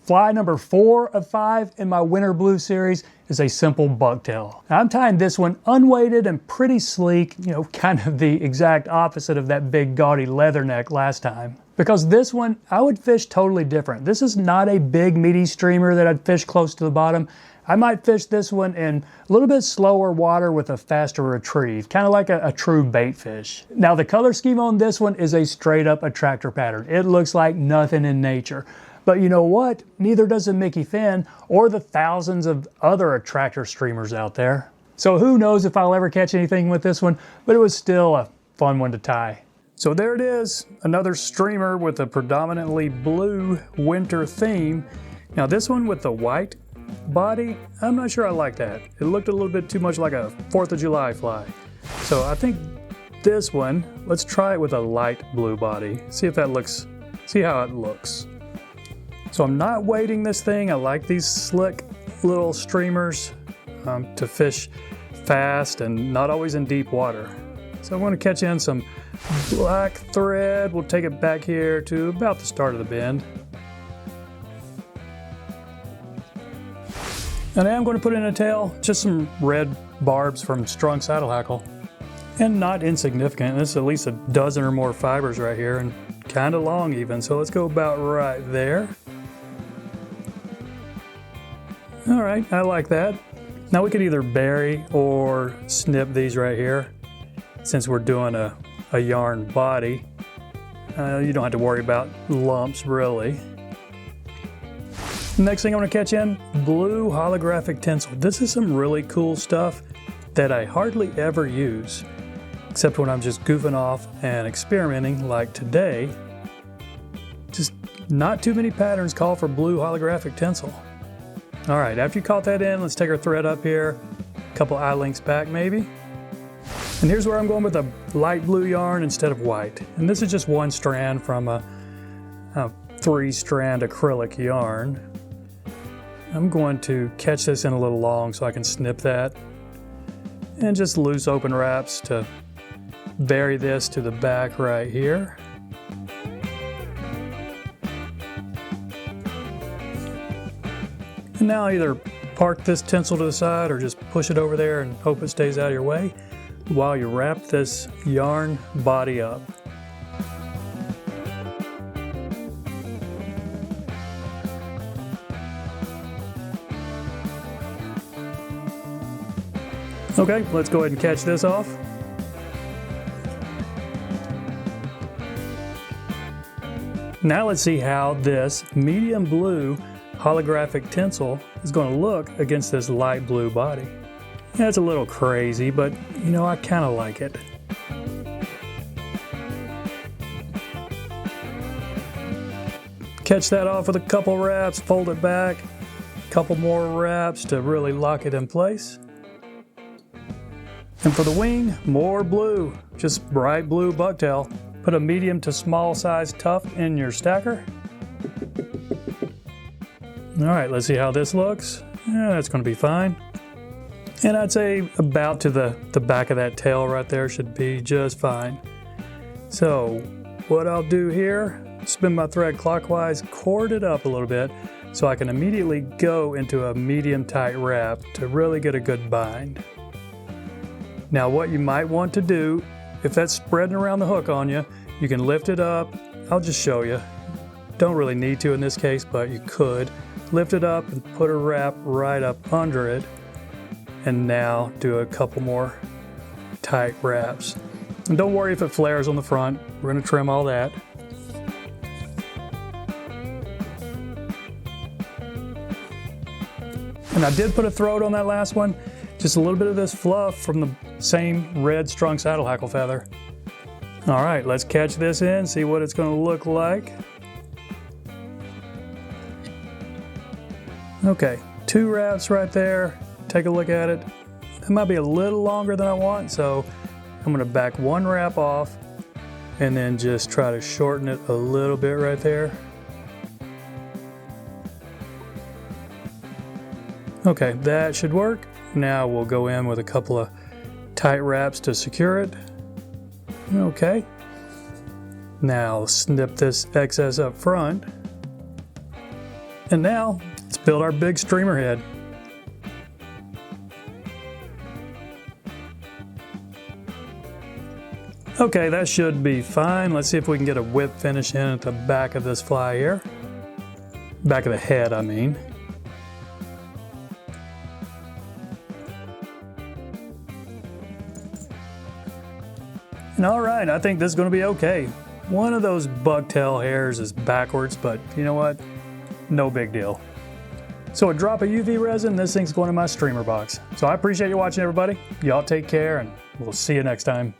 Fly number 4 of 5 in my winter blue series is a simple bucktail. Now, I'm tying this one unweighted and pretty sleek, kind of the exact opposite of that big gaudy leather neck last time. Because this one, I would fish totally different. This is not a big meaty streamer that I'd fish close to the bottom. I might fish this one in a little bit slower water with a faster retrieve, kind of like a true bait fish. Now the color scheme on this one is a straight up attractor pattern. It looks like nothing in nature. But you know what? Neither does the Mickey fin or the thousands of other attractor streamers out there. So who knows if I'll ever catch anything with this one, but it was still a fun one to tie. So there it is, another streamer with a predominantly blue winter theme. Now this one with the white body, I'm not sure I like that. It looked a little bit too much like a 4th of July fly. So I think this one, let's try it with a light blue body. See how it looks. So I'm not weighting this thing. I like these slick little streamers to fish fast and not always in deep water. So I'm going to catch in some black thread. We'll take it back here to about the start of the bend. And now I'm going to put in a tail, just some red barbs from strung saddle hackle. And not insignificant. This is at least a dozen or more fibers right here and kind of long even. So let's go about right there. All right, I like that. Now we could either bury or snip these right here. Since we're doing a yarn body, you don't have to worry about lumps really. Next thing I'm going to catch in, blue holographic tinsel. This is some really cool stuff that I hardly ever use, except when I'm just goofing off and experimenting like today. Just not too many patterns call for blue holographic tinsel. All right, after you caught that in, let's take our thread up here, a couple eye lengths back maybe. And here's where I'm going with a light blue yarn instead of white. And this is just one strand from a 3-strand acrylic yarn. I'm going to catch this in a little long so I can snip that. And just loose open wraps to bury this to the back right here. And now either park this tinsel to the side or just push it over there and hope it stays out of your way while you wrap this yarn body up. Okay, let's go ahead and catch this off. Now let's see how this medium blue holographic tinsel is going to look against this light blue body. Yeah, it's a little crazy, but I kind of like it. Catch that off with a couple wraps, fold it back, a couple more wraps to really lock it in place. And for the wing, more blue, just bright blue bucktail. Put a medium to small size tuft in your stacker. All right, let's see how this looks. Yeah, that's going to be fine. And I'd say about to the back of that tail right there should be just fine. So what I'll do here, spin my thread clockwise, cord it up a little bit so I can immediately go into a medium tight wrap to really get a good bind. Now what you might want to do, if that's spreading around the hook on you, you can lift it up. I'll just show you. Don't really need to in this case, but you could. Lift it up and put a wrap right up under it. And now do a couple more tight wraps. And don't worry if it flares on the front. We're going to trim all that. And I did put a throat on that last one. Just a little bit of this fluff from the same red strung saddle hackle feather. All right, let's catch this in, see what it's going to look like. Okay, 2 wraps right there. Take a look at it. It might be a little longer than I want, so I'm going to back 1 wrap off and then just try to shorten it a little bit right there. Okay, that should work. Now we'll go in with a couple of tight wraps to secure it. Okay. Now snip this excess up front. And now, let's build our big streamer head. Okay, that should be fine. Let's see if we can get a whip finish in at the back of this fly here. Back of the head, I mean. And all right, I think this is going to be okay. One of those bucktail hairs is backwards, but you know what? No big deal. So a drop of UV resin, this thing's going in my streamer box. So I appreciate you watching, everybody. Y'all take care, and we'll see you next time.